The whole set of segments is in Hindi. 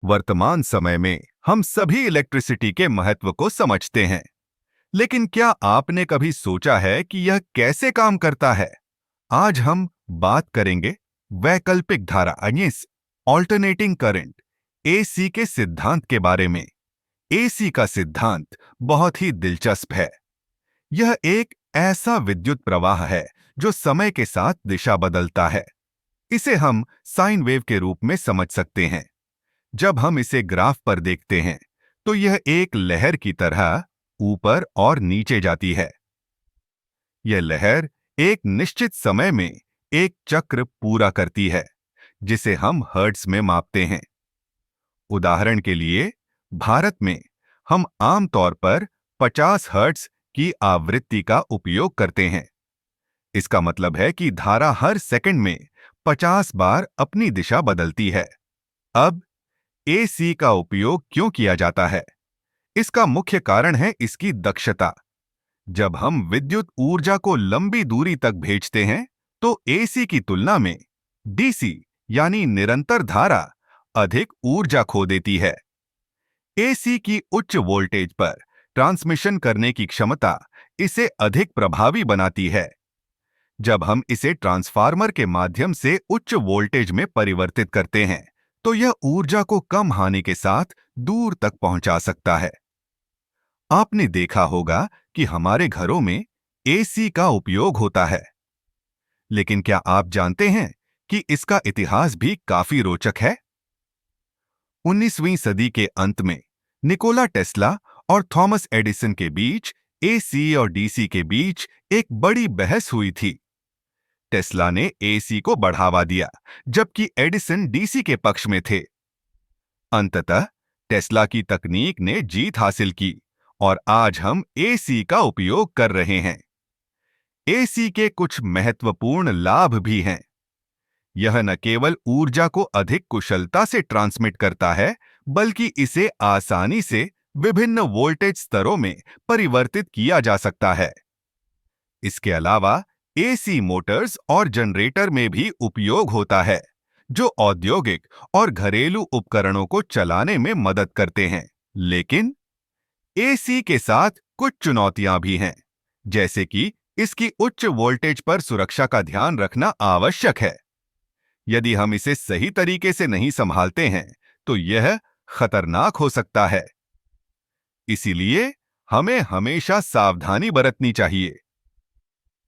वर्तमान समय में हम सभी इलेक्ट्रिसिटी के महत्व को समझते हैं, लेकिन क्या आपने कभी सोचा है कि यह कैसे काम करता है? आज हम बात करेंगे वैकल्पिक धारा ऑल्टरनेटिंग करंट एसी के सिद्धांत के बारे में। एसी का सिद्धांत बहुत ही दिलचस्प है। यह एक ऐसा विद्युत प्रवाह है जो समय के साथ दिशा बदलता है। इसे हम साइन वेव के रूप में समझ सकते हैं। जब हम इसे ग्राफ पर देखते हैं तो यह एक लहर की तरह ऊपर और नीचे जाती है। यह लहर एक निश्चित समय में एक चक्र पूरा करती है, जिसे हम हर्ट्ज में मापते हैं। उदाहरण के लिए, भारत में हम आमतौर पर 50 हर्ट्ज की आवृत्ति का उपयोग करते हैं। इसका मतलब है कि धारा हर सेकंड में 50 बार अपनी दिशा बदलती है। अब एसी का उपयोग क्यों किया जाता है? इसका मुख्य कारण है इसकी दक्षता। जब हम विद्युत ऊर्जा को लंबी दूरी तक भेजते हैं, तो एसी की तुलना में डीसी यानी निरंतर धारा अधिक ऊर्जा खो देती है। एसी की उच्च वोल्टेज पर ट्रांसमिशन करने की क्षमता इसे अधिक प्रभावी बनाती है। जब हम इसे ट्रांसफार्मर के माध्यम से उच्च वोल्टेज में परिवर्तित करते हैं, तो यह ऊर्जा को कम हानि के साथ दूर तक पहुंचा सकता है। आपने देखा होगा कि हमारे घरों में एसी का उपयोग होता है, लेकिन क्या आप जानते हैं कि इसका इतिहास भी काफी रोचक है? 19वीं सदी के अंत में निकोला टेस्ला और थॉमस एडिसन के बीच एसी और डीसी के बीच एक बड़ी बहस हुई थी। टेस्ला ने एसी को बढ़ावा दिया, जबकि एडिसन डीसी के पक्ष में थे। अंततः टेस्ला की तकनीक ने जीत हासिल की और आज हम एसी का उपयोग कर रहे हैं। एसी के कुछ महत्वपूर्ण लाभ भी हैं। यह न केवल ऊर्जा को अधिक कुशलता से ट्रांसमिट करता है, बल्कि इसे आसानी से विभिन्न वोल्टेज स्तरों में परिवर्तित किया जा सकता है। इसके अलावा एसी मोटर्स और जनरेटर में भी उपयोग होता है, जो औद्योगिक और घरेलू उपकरणों को चलाने में मदद करते हैं। लेकिन एसी के साथ कुछ चुनौतियां भी हैं, जैसे कि इसकी उच्च वोल्टेज पर सुरक्षा का ध्यान रखना आवश्यक है। यदि हम इसे सही तरीके से नहीं संभालते हैं, तो यह खतरनाक हो सकता है। इसीलिए हमें हमेशा सावधानी बरतनी चाहिए।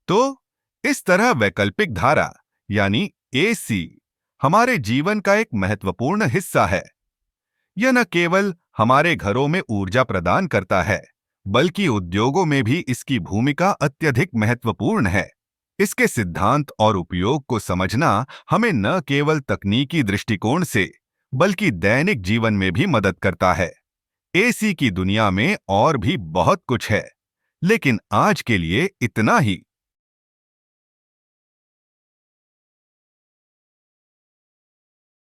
तो इस तरह वैकल्पिक धारा यानी एसी हमारे जीवन का एक महत्वपूर्ण हिस्सा है। यह न केवल हमारे घरों में ऊर्जा प्रदान करता है, बल्कि उद्योगों में भी इसकी भूमिका अत्यधिक महत्वपूर्ण है। इसके सिद्धांत और उपयोग को समझना हमें न केवल तकनीकी दृष्टिकोण से, बल्कि दैनिक जीवन में भी मदद करता है। एसी की दुनिया में और भी बहुत कुछ है, लेकिन आज के लिए इतना ही।